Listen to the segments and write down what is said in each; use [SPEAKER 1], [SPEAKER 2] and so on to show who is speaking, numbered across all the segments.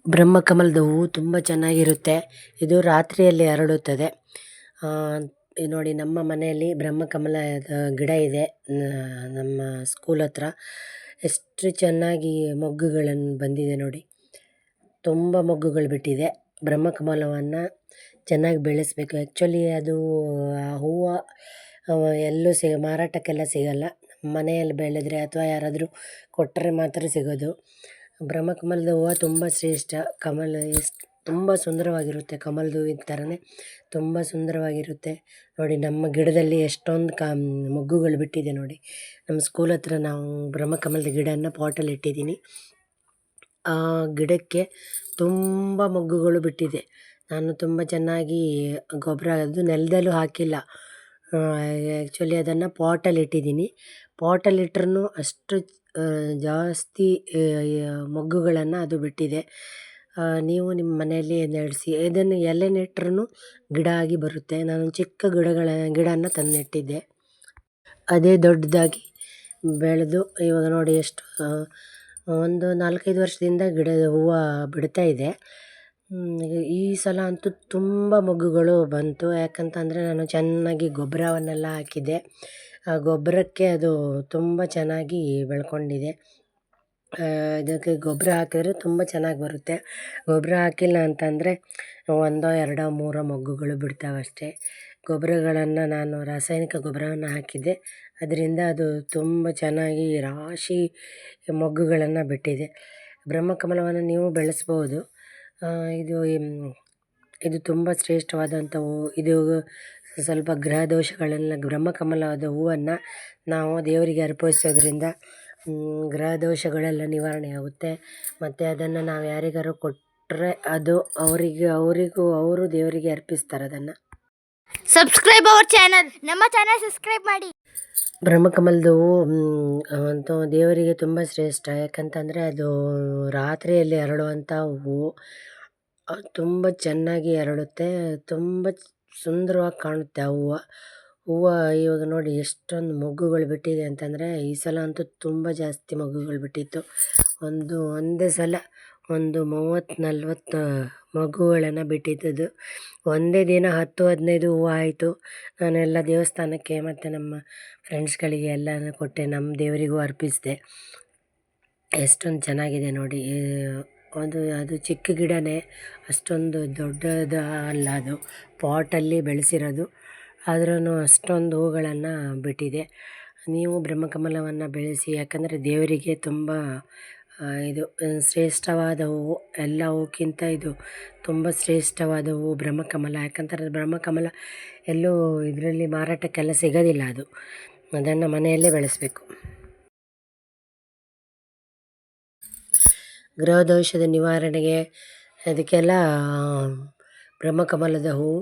[SPEAKER 1] ಬ್ರಹ್ಮಕಮಲದ ಹೂವು ತುಂಬ ಚೆನ್ನಾಗಿರುತ್ತೆ. ಇದು ರಾತ್ರಿಯಲ್ಲಿ ಅರಳುತ್ತದೆ. ಇದು ನೋಡಿ, ನಮ್ಮ ಮನೆಯಲ್ಲಿ ಬ್ರಹ್ಮಕಮಲದ ಗಿಡ ಇದೆ. ನಮ್ಮ ಸ್ಕೂಲ್ ಹತ್ರ ಎಷ್ಟು ಚೆನ್ನಾಗಿ ಮೊಗ್ಗುಗಳನ್ನು ಬಂದಿದೆ ನೋಡಿ. ತುಂಬ ಮೊಗ್ಗುಗಳು ಬಿಟ್ಟಿದೆ. ಬ್ರಹ್ಮಕಮಲವನ್ನು ಚೆನ್ನಾಗಿ ಬೆಳೆಸಬೇಕು. ಆ್ಯಕ್ಚುಲಿ ಅದು ಹೂವು ಎಲ್ಲೂ ಮಾರಾಟಕ್ಕೆಲ್ಲ ಸಿಗಲ್ಲ. ಮನೆಯಲ್ಲಿ ಬೆಳೆದ್ರೆ ಅಥವಾ ಯಾರಾದರೂ ಕೊಟ್ಟರೆ ಮಾತ್ರ ಸಿಗೋದು. ಬ್ರಹ್ಮಕಮಲದ ಹೂವು ತುಂಬ ಶ್ರೇಷ್ಠ. ಕಮಲ ತುಂಬ ಸುಂದರವಾಗಿರುತ್ತೆ. ಕಮಲದ ಹೂವಿನ ಥರನೇ ತುಂಬ ಸುಂದರವಾಗಿರುತ್ತೆ ನೋಡಿ. ನಮ್ಮ ಗಿಡದಲ್ಲಿ ಎಷ್ಟೊಂದು ಮೊಗ್ಗುಗಳು ಬಿಟ್ಟಿದೆ ನೋಡಿ. ನಮ್ಮ ಸ್ಕೂಲ್ ಹತ್ರ ನಾವು ಬ್ರಹ್ಮಕಮಲದ ಗಿಡನ ಪಾಟಲ್ಲಿ ಇಟ್ಟಿದ್ದೀನಿ. ಆ ಗಿಡಕ್ಕೆ ತುಂಬ ಮೊಗ್ಗುಗಳು ಬಿಟ್ಟಿದೆ. ನಾನು ತುಂಬ ಚೆನ್ನಾಗಿ ಗೊಬ್ಬರ, ಅದು ನೆಲದಲ್ಲೂ ಹಾಕಿಲ್ಲ. ಆ್ಯಕ್ಚುಲಿ ಅದನ್ನು ಪಾಟಲ್ಲಿ ಇಟ್ಟಿದ್ದೀನಿ. ಪಾಟಲ್ಲಿಟ್ರೂ ಅಷ್ಟು ಜಾಸ್ತಿ ಮೊಗ್ಗುಗಳನ್ನು ಅದು ಬಿಟ್ಟಿದೆ. ನೀವು ನಿಮ್ಮ ಮನೆಯಲ್ಲಿ ನೆಡೆಸಿ ಇದನ್ನು ಎಲೆ ನೆಟ್ರೂ ಗಿಡ ಆಗಿ ಬರುತ್ತೆ. ನಾನು ಚಿಕ್ಕ ಗಿಡನ ತಂದು ನೆಟ್ಟಿದ್ದೆ. ಅದೇ ದೊಡ್ಡದಾಗಿ ಬೆಳೆದು ಇವಾಗ ನೋಡಿ ಎಷ್ಟು ಒಂದು 4-5 ವರ್ಷದಿಂದ ಗಿಡದ ಹೂವು ಬಿಡ್ತಾ ಇದೆ. ಈ ಸಲ ಅಂತೂ ತುಂಬ ಮೊಗ್ಗುಗಳು ಬಂತು. ಯಾಕಂತಂದರೆ ನಾನು ಚೆನ್ನಾಗಿ ಗೊಬ್ಬರವನ್ನೆಲ್ಲ ಹಾಕಿದ್ದೆ. ಆ ಗೊಬ್ಬರಕ್ಕೆ ಅದು ತುಂಬ ಚೆನ್ನಾಗಿ ಬೆಳ್ಕೊಂಡಿದೆ. ಇದಕ್ಕೆ ಗೊಬ್ಬರ ಹಾಕಿದ್ರೆ ತುಂಬ ಚೆನ್ನಾಗಿ ಬರುತ್ತೆ. ಗೊಬ್ಬರ ಹಾಕಿಲ್ಲ ಅಂತಂದರೆ 1-2-3 ಮೊಗ್ಗುಗಳು ಬಿಡ್ತಾವಷ್ಟೇ. ಗೊಬ್ಬರಗಳನ್ನು ನಾನು ರಾಸಾಯನಿಕ ಗೊಬ್ಬರವನ್ನು ಹಾಕಿದ್ದೆ. ಅದರಿಂದ ಅದು ತುಂಬ ಚೆನ್ನಾಗಿ ರಾಶಿ ಮೊಗ್ಗುಗಳನ್ನು ಬಿಟ್ಟಿದೆ. ಬ್ರಹ್ಮಕಮಲವನ್ನು ನೀವು ಬೆಳೆಸ್ಬೋದು. ಇದು ತುಂಬ ಶ್ರೇಷ್ಠವಾದಂಥ ಹೂವು. ಇದು ಸ್ವಲ್ಪ ಗ್ರಹ ದೋಷಗಳೆಲ್ಲ, ಬ್ರಹ್ಮಕಮಲದ ಹೂವನ್ನು ನಾವು ದೇವರಿಗೆ ಅರ್ಪಿಸೋದ್ರಿಂದ ಗ್ರಹ ದೋಷಗಳೆಲ್ಲ ನಿವಾರಣೆ ಆಗುತ್ತೆ. ಮತ್ತು ಅದನ್ನು ನಾವು ಯಾರಿಗಾರು ಕೊಟ್ಟರೆ ಅದು ಅವರು ದೇವರಿಗೆ ಅರ್ಪಿಸ್ತಾರೆ ಅದನ್ನು.
[SPEAKER 2] ಸಬ್ಸ್ಕ್ರೈಬ್ ಅವರ್ ಚಾನಲ್, ನಮ್ಮ ಚಾನಲ್ ಸಬ್ಸ್ಕ್ರೈಬ್ ಮಾಡಿ.
[SPEAKER 1] ಬ್ರಹ್ಮಕಮಲದ ಹೂವು ಅಂತೂ ದೇವರಿಗೆ ತುಂಬ ಶ್ರೇಷ್ಠ. ಯಾಕಂತಂದರೆ ಅದು ರಾತ್ರಿಯಲ್ಲಿ ಅರಳುವಂಥ ಹೂವು. ತುಂಬ ಚೆನ್ನಾಗಿ ಅರಳುತ್ತೆ. ತುಂಬ ಸುಂದರವಾಗಿ ಕಾಣುತ್ತೆ ಆ ಹೂವು. ಇವಾಗ ನೋಡಿ ಎಷ್ಟೊಂದು ಮೊಗ್ಗುಗಳು ಬಿಟ್ಟಿದೆ ಅಂತಂದರೆ, ಈ ಸಲ ಅಂತೂ ತುಂಬ ಜಾಸ್ತಿ ಮೊಗ್ಗುಗಳು ಬಿಟ್ಟಿತ್ತು. ಒಂದೇ ಸಲ 30-40 ಮೊಗ್ಗುಗಳನ್ನು ಬಿಟ್ಟಿದ್ದದು. ಒಂದೇ ದಿನ 10-15 ಹೂವು ಆಯಿತು. ನಾನೆಲ್ಲ ದೇವಸ್ಥಾನಕ್ಕೆ ಮತ್ತು ನಮ್ಮ ಫ್ರೆಂಡ್ಸ್ಗಳಿಗೆ ಎಲ್ಲನೂ ಕೊಟ್ಟೆ. ನಮ್ಮ ದೇವರಿಗೂ ಅರ್ಪಿಸಿದೆ. ಎಷ್ಟೊಂದು ಚೆನ್ನಾಗಿದೆ ನೋಡಿ. ಅದು ಚಿಕ್ಕ ಗಿಡನೇ, ಅಷ್ಟೊಂದು ದೊಡ್ಡದು ಅಲ್ಲ. ಅದು ಪಾಟಲ್ಲಿ ಬೆಳೆಸಿರೋದು, ಆದ್ರೂ ಅಷ್ಟೊಂದು ಹೂಗಳನ್ನು ಬಿಟ್ಟಿದೆ. ನೀವು ಬ್ರಹ್ಮಕಮಲವನ್ನು ಬೆಳೆಸಿ. ಯಾಕಂದರೆ ದೇವರಿಗೆ ತುಂಬ ಇದು ಶ್ರೇಷ್ಠವಾದ ಹೂವು. ಎಲ್ಲ ಹೂಕ್ಕಿಂತ ಇದು ತುಂಬ ಶ್ರೇಷ್ಠವಾದ ಹೂವು ಬ್ರಹ್ಮಕಮಲ. ಯಾಕಂತಂದರೆ ಬ್ರಹ್ಮಕಮಲ ಎಲ್ಲೂ ಇದರಲ್ಲಿ ಮಾರಾಟಕ್ಕೆಲ್ಲ ಸಿಗೋದಿಲ್ಲ. ಅದನ್ನು ಮನೆಯಲ್ಲೇ ಬೆಳೆಸಬೇಕು. ಗೃಹದೋಷದ ನಿವಾರಣೆಗೆ ಅದಕ್ಕೆಲ್ಲ ಬ್ರಹ್ಮಕಮಲದ ಹೂವು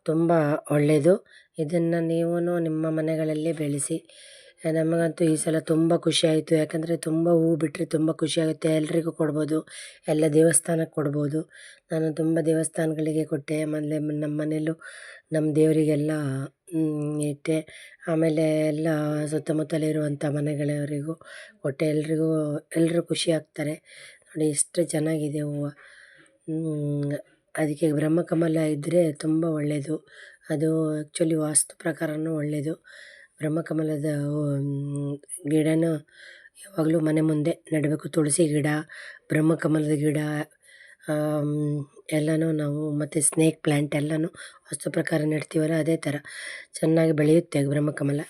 [SPEAKER 1] ತುಂಬ ಒಳ್ಳೆಯದು. ಇದನ್ನು ನೀವು ನಿಮ್ಮ ಮನೆಗಳಲ್ಲಿ ಬೆಳೆಸಿ. ನಮಗಂತೂ ಈ ಸಲ ತುಂಬ ಖುಷಿಯಾಯಿತು. ಯಾಕಂದರೆ ತುಂಬ ಹೂವು ಬಿಟ್ಟರೆ ತುಂಬ ಖುಷಿಯಾಗುತ್ತೆ. ಎಲ್ರಿಗೂ ಕೊಡ್ಬೋದು, ಎಲ್ಲ ದೇವಸ್ಥಾನಕ್ಕೆ ಕೊಡ್ಬೋದು. ನಾನು ತುಂಬ ದೇವಸ್ಥಾನಗಳಿಗೆ ಕೊಟ್ಟೆ. ಆಮೇಲೆ ನಮ್ಮ ಮನೆಯಲ್ಲೂ ನಮ್ಮ ದೇವರಿಗೆಲ್ಲ ಇಟ್ಟೆ. ಆಮೇಲೆ ಎಲ್ಲ ಸುತ್ತಮುತ್ತಲಿರುವಂಥ ಮನೆಗಳವರಿಗೂ ಕೊಟ್ಟೆ. ಎಲ್ಲರೂ ಖುಷಿಯಾಗ್ತಾರೆ ನೋಡಿ. ಎಷ್ಟು ಚೆನ್ನಾಗಿದೆ ಹೂವು. ಅದಕ್ಕೆ ಬ್ರಹ್ಮಕಮಲ ಇದ್ದರೆ ತುಂಬ ಒಳ್ಳೆಯದು. ಅದು ಆ್ಯಕ್ಚುಲಿ ವಾಸ್ತು ಪ್ರಕಾರವೂ ಒಳ್ಳೆಯದು. ಬ್ರಹ್ಮಕಮಲದ ಗಿಡನೂ ಯಾವಾಗಲೂ ಮನೆ ಮುಂದೆ ನೆಡಬೇಕು. ತುಳಸಿ ಗಿಡ, ಬ್ರಹ್ಮಕಮಲದ ಗಿಡ ಎಲ್ಲನೂ ನಾವು, ಮತ್ತು ಸ್ನೇಕ್ ಪ್ಲ್ಯಾಂಟ್ ಎಲ್ಲನೂ ವಾಸ್ತು ಪ್ರಕಾರ ನೆಡ್ತೀವಲ್ಲ, ಅದೇ ಥರ ಚೆನ್ನಾಗಿ ಬೆಳೆಯುತ್ತೆ ಬ್ರಹ್ಮಕಮಲ.